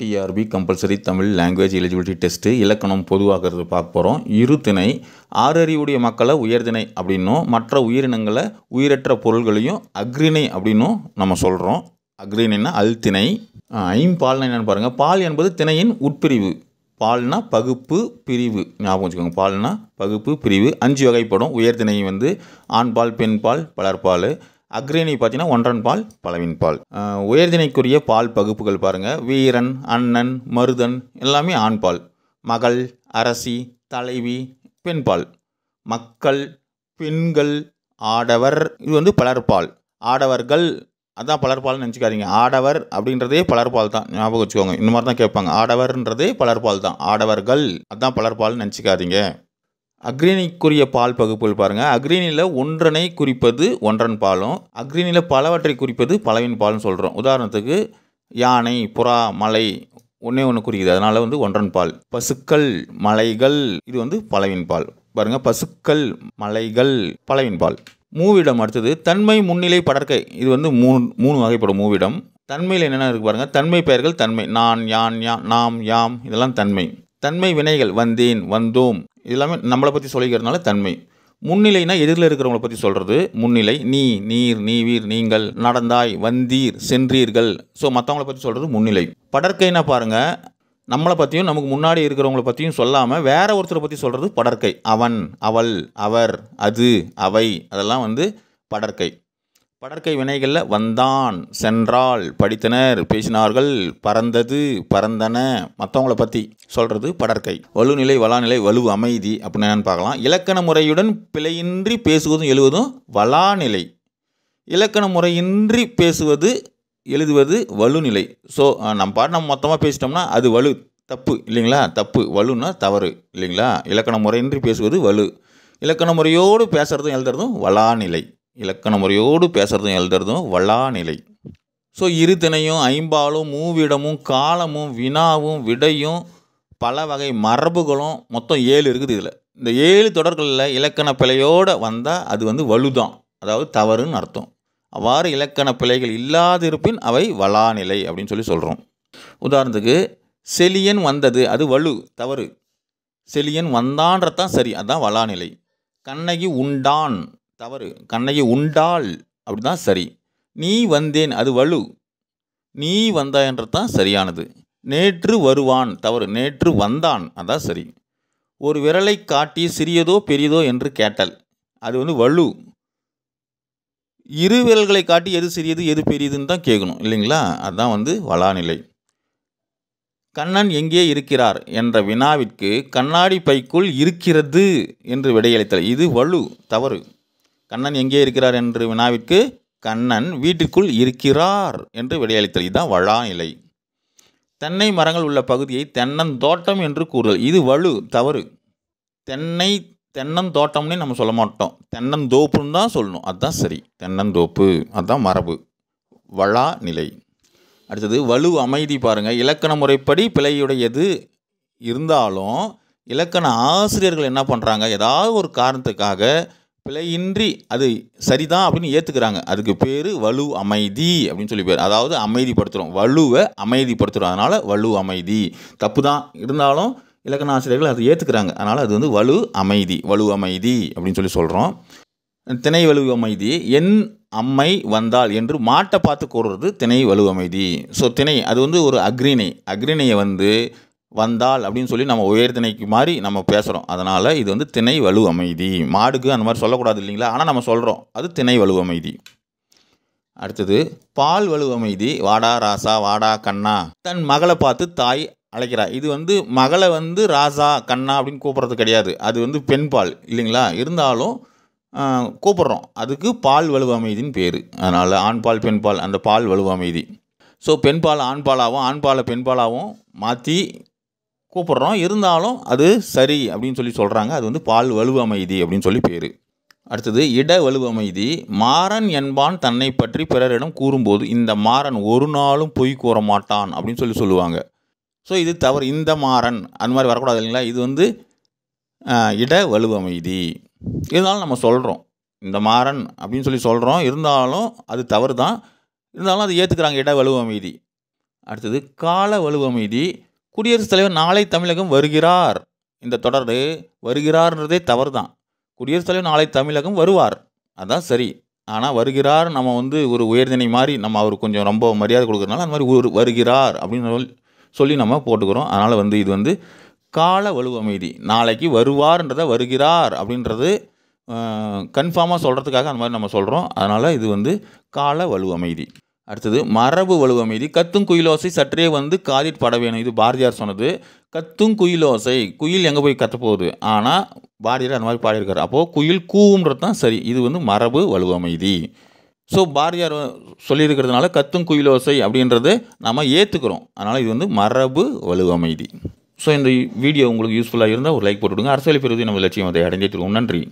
TRP compulsory Tamil language eligibility test இலக்கணம் பொதுவாகிறது பார்க்க போகிறோம். இருதிணை ஆறறிவுடைய மக்களை உயர்திணை அப்படின்னும் மற்ற உயிரினங்களை உயிரற்ற பொருள்களையும் அக்ரிணை அப்படின்னும் நம்ம சொல்கிறோம். அக்ரிணைன்னா அல்திணை. ஐம்பால்னா என்னென்னு பாருங்கள். பால் என்பது திணையின் உட்பிரிவு. பால்னா பகுப்பு பிரிவு, ஞாபகம் வச்சுக்கோங்க. பால்னா பகுப்பு பிரிவு. 5 வகைப்படும். உயர்திணை வந்து ஆண்பால் பெண்பால் பலர்பால். அக்ரிணை பார்த்தீங்கன்னா ஒன்றன் பால் பலவின் பால். உயர்திணைக்குரிய பால் பகுப்புகள் பாருங்கள். வீரன், அண்ணன், மருதன் எல்லாமே ஆண்பால். மகள், அரசி, தலைவி பெண்பால். மக்கள், பெண்கள், ஆடவர் இது வந்து பலர்பால். ஆடவர்கள் அதான் பலர்பால்னு நினச்சிக்காதீங்க. ஆடவர் அப்படின்றதே பலர்பால் தான், ஞாபகம் வச்சுக்கோங்க. இந்த மாதிரி தான் கேட்பாங்க. ஆடவர்ன்றதே பலர்பால் தான். ஆடவர்கள் அதான் பலர்பால்னு நினச்சிக்காதீங்க. அக்ரிணைக்குரிய பால் பகுப்புகள் பாருங்கள். அக்ரிணையில் ஒன்றனை குறிப்பது ஒன்றன் பாலும், அக்ரிணையில் பலவற்றை குறிப்பது பலவின் பால்னு சொல்கிறோம். உதாரணத்துக்கு யானை, புறா, மலை ஒன்றே ஒன்று குறிக்குது, அதனால் வந்து ஒன்றன் பால். பசுக்கள், மலைகள் இது வந்து பலவின் பால். பாருங்கள், பசுக்கள், மலைகள் பலவின் பால். மூவிடம் அடுத்தது தன்மை, முன்னிலை, படர்க்கை. இது வந்து மூணு வகைப்படும் மூவிடம். தன்மையில் என்னென்ன இருக்குது பாருங்கள். தன்மை பெயர்கள் தன்மை. நான், யான், நாம், யாம் இதெல்லாம் தன்மை. தன்மை வினைகள் வந்தேன், வந்தோம் இதெல்லாமே நம்மளை பற்றி சொல்லிக்கிறதுனால தன்மை. முன்னிலைனா எதிரில் இருக்கிறவங்கள பற்றி சொல்கிறது முன்னிலை. நீ, நீர், நீவீர், நீங்கள், நடந்தாய், வந்தீர், சென்றீர்கள். ஸோ மற்றவங்கள பற்றி சொல்கிறது முன்னிலை. படர்க்கைனா பாருங்கள், நம்மளை பற்றியும் நமக்கு முன்னாடி இருக்கிறவங்கள பற்றியும் சொல்லாமல் வேற ஒருத்தரை பற்றி சொல்கிறது படர்க்கை. அவன், அவள், அவர், அது, அவை அதெல்லாம் வந்து படர்க்கை. படர்க்கை வினைகளில் வந்தான், சென்றாள், படித்தனர், பேசினார்கள், பறந்தது, பறந்தன மற்றவங்கள பற்றி சொல்கிறது படர்க்கை. வலுநிலை, வளாநிலை, வலு அமைதி அப்படின்னு என்னன்னு பார்க்கலாம். இலக்கண முறையுடன் பிழையின்றி பேசுவதும் எழுவதும் வளாநிலை. இலக்கண முறையின்றி பேசுவது எழுதுவது வலுநிலை. ஸோ நம்ம மொத்தமாக பேசிட்டோம்னா அது வலு, தப்பு இல்லைங்களா? தப்பு. வலுன்னா தவறு இல்லைங்களா? இலக்கண முறையின்றி பேசுவது வலு. இலக்கண முறையோடு பேசுகிறதும் எழுதுறதும் வளாநிலை. இலக்கண முறையோடு பேசுகிறதும் எழுதுறதும் வளாநிலை. ஸோ இருதிணையும் ஐம்பாலும் மூவிடமும் காலமும் வினாவும் விடையும் பல வகை மரபுகளும் மொத்தம் 7 இருக்குது. இதில் இந்த 7 தொடர்களில் இலக்கண பிழையோடு வந்தால் அது வந்து வலுதான், அதாவது தவறுன்னு அர்த்தம். அவ்வாறு இலக்கண பிழைகள் இல்லாதிருப்பின் அவை வளாநிலை அப்படின்னு சொல்லி சொல்கிறோம். உதாரணத்துக்கு செலியன் வந்தது அது வலு, தவறு. செலியன் வந்தான்றதான் சரி, அதுதான் வளாநிலை. கண்ணகி உண்டான் தவறு. கண்ணகி உண்டாள் அப்படி தான் சரி. நீ வந்தேன் அது வலு. நீ வந்தாயன்றது தான் சரியானது. நேற்று வருவான் தவறு. நேற்று வந்தான் அதான் சரி. ஒரு விரலை காட்டி சிறியதோ பெரியதோ என்று கேட்டல் அது வந்து வலு. இரு விரல்களை காட்டி எது சிறியது எது பெரியதுன்னு தான் கேட்கணும் இல்லைங்களா? அதுதான் வந்து வளாநிலை. கண்ணன் எங்கே இருக்கிறார் என்ற வினாவிற்கு கண்ணாடி பைக்குள் இருக்கிறது என்று விடையளித்தல் இது வலு, தவறு. கண்ணன் எங்கே இருக்கிறார் என்று வினாவிற்கு கண்ணன் வீட்டிற்குள் இருக்கிறார் என்று விடையளித்தல் இதுதான் வளாநிலை. தென்னை மரங்கள் உள்ள பகுதியை தென்னந்தோட்டம் என்று கூறுதல் இது வலு, தவறு. தென்னந்தோட்டம்னே நம்ம சொல்ல மாட்டோம், தென்னந்தோப்புன்னு தான் சொல்லணும், அதுதான் சரி. தென்னந்தோப்பு அதுதான் மரபு, வளாநிலை. அடுத்தது வலு அமைதி பாருங்கள். இலக்கண முறைப்படி பிழையுடையது இருந்தாலும் இலக்கண ஆசிரியர்கள் என்ன பண்ணுறாங்க, ஏதாவது ஒரு காரணத்துக்காக பிழையின்றி அது சரிதான் அப்படின்னு ஏற்றுக்கிறாங்க. அதுக்கு பேர் வலு அமைதி அப்படின்னு சொல்லி பேர். அதாவது அமைதிப்படுத்துகிறோம், வலுவை அமைதிப்படுத்துகிறோம், அதனால் வலு அமைதி. தப்பு தான் இருந்தாலும் இலக்கண ஆசிரியர்கள் அதை ஏற்றுக்கிறாங்க, அதனால் அது வந்து வலு அமைதி, வலு அமைதி அப்படின்னு சொல்லி சொல்கிறோம். திணை வலு அமைதி. என் அம்மை வந்தாள் என்று மாட்டை பார்த்து கூறுறது திணை வலு அமைதி. ஸோ திணை அது வந்து ஒரு அக்ரிணை. அக்ரிணையை வந்து வந்தாள் அப்படின்னு சொல்லி நம்ம உயர்திணைக்கு மாதிரி நம்ம பேசுகிறோம், அதனால் இது வந்து திணை வலு அமைதி. மாடுக்கு அந்த மாதிரி சொல்லக்கூடாது இல்லைங்களா, ஆனால் நம்ம சொல்கிறோம், அது திணை வலு அமைதி. அடுத்தது பால் வலு அமைதி. வாடா ராசா, வாடா கண்ணா. தன் மகளை பார்த்து தாய் அழைக்கிறா. இது வந்து மகளை வந்து ராசா கண்ணா அப்படின்னு கூப்பிட்றது கிடையாது, அது வந்து பெண்பால் இல்லைங்களா? இருந்தாலும் கூப்பிட்றோம், அதுக்கு பால் வலு அமைதின்னு பேர். அதனால் ஆண்பால் பெண்பால் அந்த பால் வலு அமைதி. ஸோ பெண்பால் ஆண்பாலாகவும் ஆண்பாலை பெண்பாலாகவும் மாற்றி கூப்பிட்றோம், இருந்தாலும் அது சரி அப்படின்னு சொல்லி சொல்கிறாங்க, அது வந்து பால் வலு அமைதி அப்படின்னு சொல்லி பேர். அடுத்தது இட வலு அமைதி. மாறன் என்பான் தன்னை பற்றி பிறரிடம் கூறும்போது இந்த மாறன் ஒரு நாளும் பொய் கூற மாட்டான் அப்படின்னு சொல்லி சொல்லுவாங்க. ஸோ இது தவறு. இந்த மாறன் அந்த மாதிரி வரக்கூடாது இல்லைங்களா? இது வந்து இட வலு அமைதி. இருந்தாலும் நம்ம சொல்கிறோம், இந்த மாறன் அப்படின்னு சொல்லி சொல்கிறோம், இருந்தாலும் அது தவறு தான், இருந்தாலும் அது ஏற்றுக்கிறாங்க, இட வலு அமைதி. அடுத்தது கால வலுவமைதி. குடியரசுத் தலைவர் நாளை தமிழகம் வருகிறார். இந்த தொடர் வருகிறார்ன்றதே தவறு தான். குடியரசுத் தலைவர் நாளை தமிழகம் வருவார், அதான் சரி. ஆனால் வருகிறார் நம்ம ஒரு உயர்திணை மாதிரி நம்ம அவருக்கு கொஞ்சம் ரொம்ப மரியாதை கொடுக்குறதுனால அந்த மாதிரி வருகிறார் அப்படின்னு சொல்லி நம்ம போட்டுக்கிறோம். அதனால் இது கால வலுவமைதி. நாளைக்கு வருவார்ன்றதை வருகிறார் அப்படின்றது கன்ஃபார்மாக சொல்கிறதுக்காக அந்த மாதிரி நம்ம சொல்கிறோம். அதனால் இது கால வலுவமைதி. அடுத்தது மரபு வலுவமைதி. கத்தும் குயிலோசை சற்றே காதிற் பட வேணும். இது பாரதியார் சொன்னது. கத்தும் குயிலோசை, குயில் எங்கே போய் கத்த போகுது, ஆனால் பாரதியார் அந்த மாதிரி பாடியிருக்காரு. அப்போது குயில் கூவுன்றது தான் சரி. இது மரபு வலுவமைதி. ஸோ பாரதியார் சொல்லியிருக்கிறதுனால கத்தும் குயிலோசை அப்படின்றது நம்ம ஏற்றுக்கிறோம். அதனால் இது மரபு வலுவமைதி. ஸோ இந்த வீடியோ உங்களுக்கு யூஸ்ஃபுல்லாக இருந்தால் ஒரு லைக் போட்டுவிடுங்க. அரசியல் பெறுவதை நம்ம லட்சியம் அதை அடைஞ்சிருக்கோம். நன்றி.